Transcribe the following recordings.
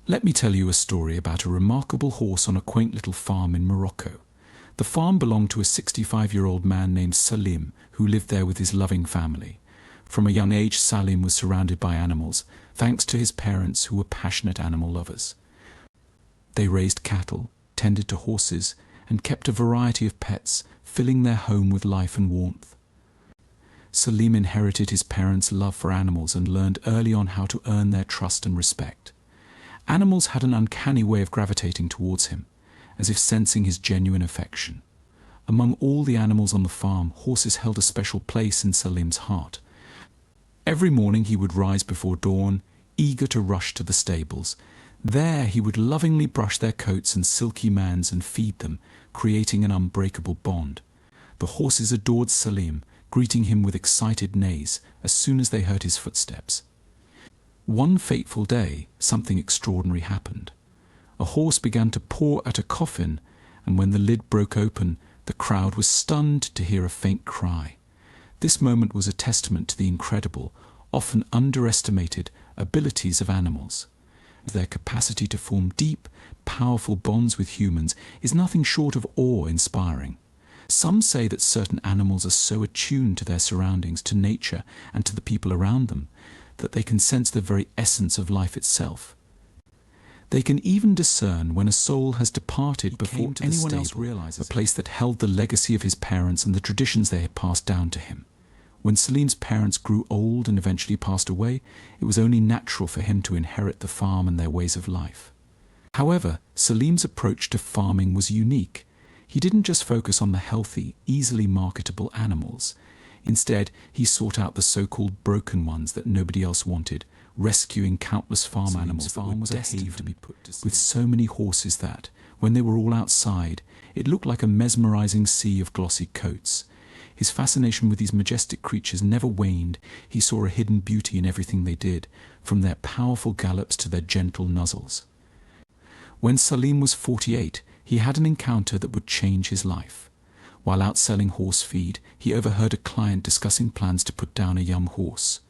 Let me tell you a story about a remarkable horse on a quaint little farm in Morocco. The farm belonged to a 65-year-old man named Salim, who lived there with his loving family. From a young age, Salim was surrounded by animals, thanks to his parents who were passionate animal lovers. They raised cattle, tended to horses, and kept a variety of pets, filling their home with life and warmth. Salim inherited his parents' love for animals and learned early on how to earn their trust and respect. Animals had an uncanny way of gravitating towards him, as if sensing his genuine affection. Among all the animals on the farm, horses held a special place in Salim's heart. Every morning he would rise before dawn, eager to rush to the stables. There he would lovingly brush their coats and silky manes and feed them, creating an unbreakable bond. The horses adored Salim, greeting him with excited neighs as soon as they heard his footsteps. One fateful day, something extraordinary happened. A horse began to paw at a coffin, and when the lid broke open, the crowd was stunned to hear a faint cry. This moment was a testament to the incredible, often underestimated, abilities of animals. Their capacity to form deep, powerful bonds with humans is nothing short of awe-inspiring. Some say that certain animals are so attuned to their surroundings, to nature, and to the people around them, that they can sense the very essence of life itself. They can even discern when a soul has departed before anyone else realizes, a place that held the legacy of his parents and the traditions they had passed down to him. When Salim's parents grew old and eventually passed away, it was only natural for him to inherit the farm and their ways of life. However, Salim's approach to farming was unique. He didn't just focus on the healthy, easily marketable animals. Instead, he sought out the so-called broken ones that nobody else wanted, rescuing countless farm animals that were destined to be put to sleep. With so many horses that, when they were all outside, it looked like a mesmerizing sea of glossy coats. His fascination with these majestic creatures never waned. He saw a hidden beauty in everything they did, from their powerful gallops to their gentle nuzzles. When Salim was 48, he had an encounter that would change his life. While out selling horse feed, he overheard a client discussing plans to put down a young horse.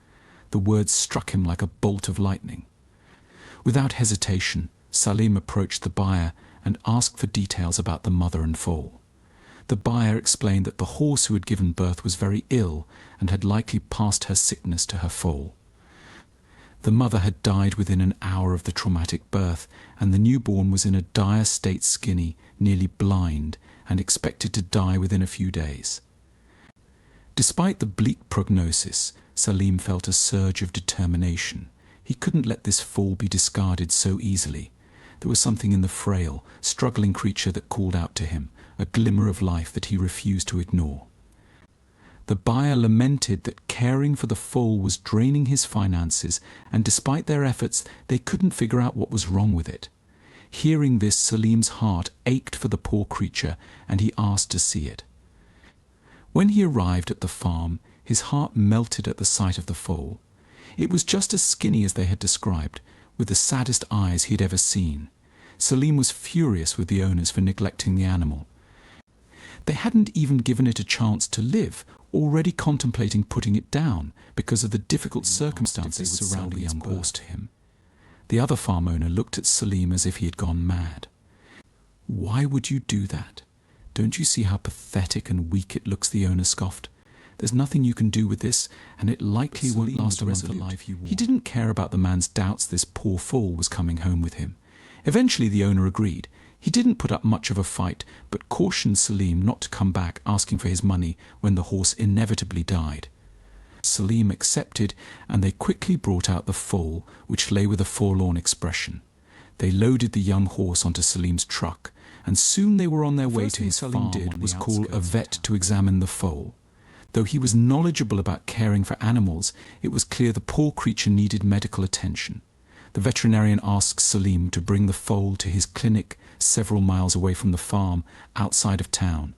The words struck him like a bolt of lightning. Without hesitation, Salim approached the buyer and asked for details about the mother and foal. The buyer explained that the horse who had given birth was very ill and had likely passed her sickness to her foal. The mother had died within an hour of the traumatic birth, and the newborn was in a dire state, skinny, nearly blind, and expected to die within a few days. Despite the bleak prognosis, Salim felt a surge of determination. He couldn't let this foal be discarded so easily. There was something in the frail, struggling creature that called out to him, a glimmer of life that he refused to ignore. The buyer lamented that caring for the foal was draining his finances, and despite their efforts, they couldn't figure out what was wrong with it. Hearing this, Salim's heart ached for the poor creature, and he asked to see it. When he arrived at the farm, his heart melted at the sight of the foal. It was just as skinny as they had described, with the saddest eyes he had ever seen. Salim was furious with the owners for neglecting the animal. They hadn't even given it a chance to live, already contemplating putting it down because of the difficult circumstances surrounding the young horse to him. The other farm owner looked at Salim as if he had gone mad. "Why would you do that? Don't you see how pathetic and weak it looks?" the owner scoffed. "There's nothing you can do with this, and it likely won't last the rest of the life you want." He didn't care about the man's doubts this poor foal was coming home with him. Eventually the owner agreed. He didn't put up much of a fight, but cautioned Salim not to come back asking for his money when the horse inevitably died. Salim accepted, and they quickly brought out the foal, which lay with a forlorn expression. They loaded the young horse onto Salim's truck, and soon they were on their way to his farm. Salim did was call a vet to examine the foal. Though he was knowledgeable about caring for animals, it was clear the poor creature needed medical attention. The veterinarian asked Salim to bring the foal to his clinic several miles away from the farm, outside of town.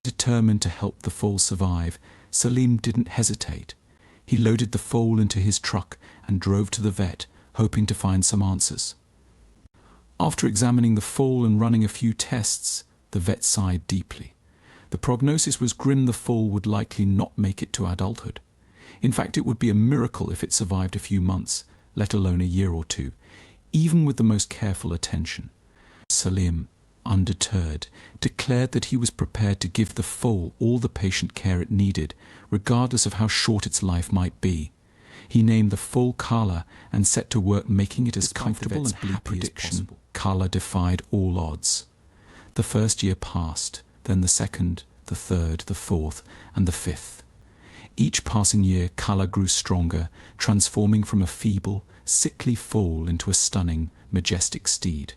Determined to help the foal survive, Salim didn't hesitate. He loaded the foal into his truck and drove to the vet, hoping to find some answers. After examining the foal and running a few tests, the vet sighed deeply. The prognosis was grim. The foal would likely not make it to adulthood. In fact, it would be a miracle if it survived a few months, let alone a year or two. even with the most careful attention. Salim, undeterred, declared that he was prepared to give the foal all the patient care it needed, regardless of how short its life might be. He named the foal Kala and set to work making it as comfortable and happy as possible. Kala defied all odds. The first year passed, then the second, the third, the fourth, and the fifth. Each passing year, Kala grew stronger, transforming from a feeble, sickly foal into a stunning, majestic steed.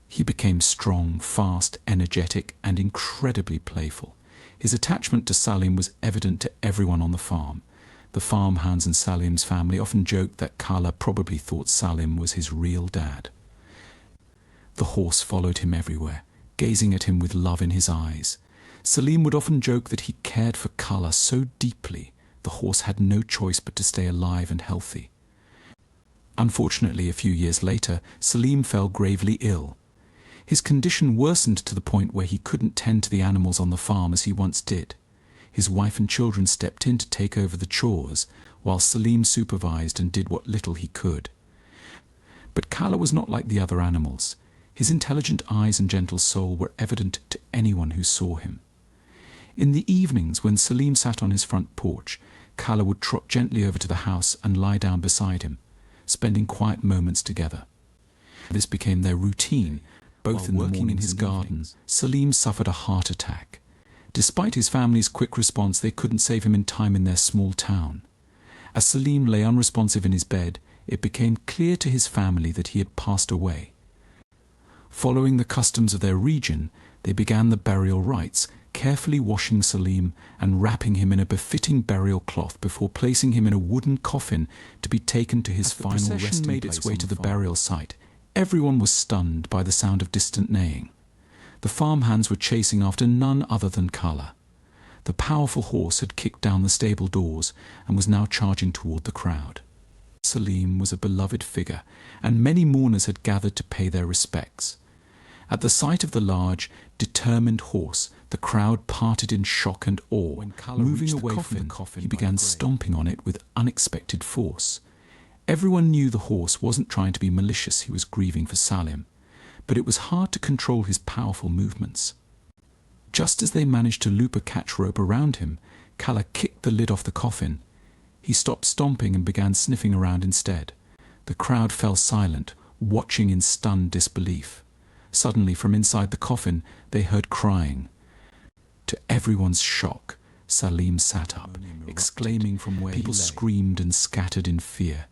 He became strong, fast, energetic, and incredibly playful. His attachment to Salim was evident to everyone on the farm. The farmhands and Salim's family often joked that Kala probably thought Salim was his real dad. The horse followed him everywhere, gazing at him with love in his eyes. Salim would often joke that he cared for Kala so deeply, the horse had no choice but to stay alive and healthy. Unfortunately, a few years later, Salim fell gravely ill. His condition worsened to the point where he couldn't tend to the animals on the farm as he once did. His wife and children stepped in to take over the chores, while Salim supervised and did what little he could. But Kala was not like the other animals. His intelligent eyes and gentle soul were evident to anyone who saw him. In the evenings, when Salim sat on his front porch, Kala would trot gently over to the house and lie down beside him, spending quiet moments together. This became their routine. Both in working in his garden, Salim suffered a heart attack. Despite his family's quick response, they couldn't save him in time in their small town. As Salim lay unresponsive in his bed, it became clear to his family that he had passed away. Following the customs of their region, they began the burial rites, carefully washing Salim and wrapping him in a befitting burial cloth before placing him in a wooden coffin to be taken to his final resting place. As the procession made its way to the burial site, everyone was stunned by the sound of distant neighing. The farmhands were chasing after none other than Kala. The powerful horse had kicked down the stable doors and was now charging toward the crowd. Salim was a beloved figure, and many mourners had gathered to pay their respects. At the sight of the large, determined horse, the crowd parted in shock and awe. When Kala moving away from the coffin, he began stomping on it with unexpected force. Everyone knew the horse wasn't trying to be malicious, he was grieving for Salim, but it was hard to control his powerful movements. Just as they managed to loop a catch rope around him, Kala kicked the lid off the coffin. He stopped stomping and began sniffing around instead. The crowd fell silent, watching in stunned disbelief. Suddenly, from inside the coffin, they heard crying. To everyone's shock, Salim sat up, exclaiming from where people screamed and scattered in fear.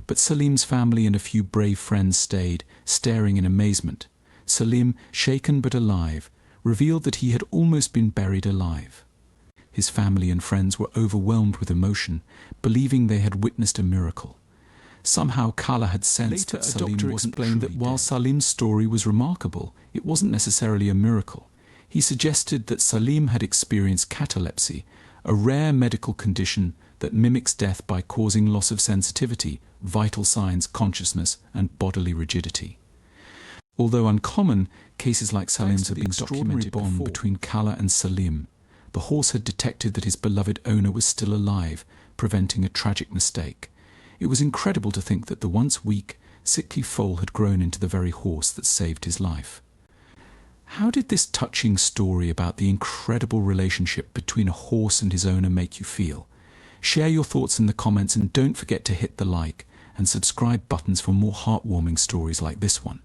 But Salim's family and a few brave friends stayed, staring in amazement. Salim, shaken but alive, revealed that he had almost been buried alive. His family and friends were overwhelmed with emotion, believing they had witnessed a miracle. Somehow Kala had sensed that Salim explained that while Salim's story was remarkable, it wasn't necessarily a miracle. He suggested that Salim had experienced catalepsy, a rare medical condition that mimics death by causing loss of sensitivity, vital signs, consciousness, and bodily rigidity. Although uncommon, cases like Salim's have been documented bond between Kala and Salim. The horse had detected that his beloved owner was still alive, preventing a tragic mistake. It was incredible to think that the once weak, sickly foal had grown into the very horse that saved his life. How did this touching story about the incredible relationship between a horse and his owner make you feel? Share your thoughts in the comments and don't forget to hit the like and subscribe buttons for more heartwarming stories like this one.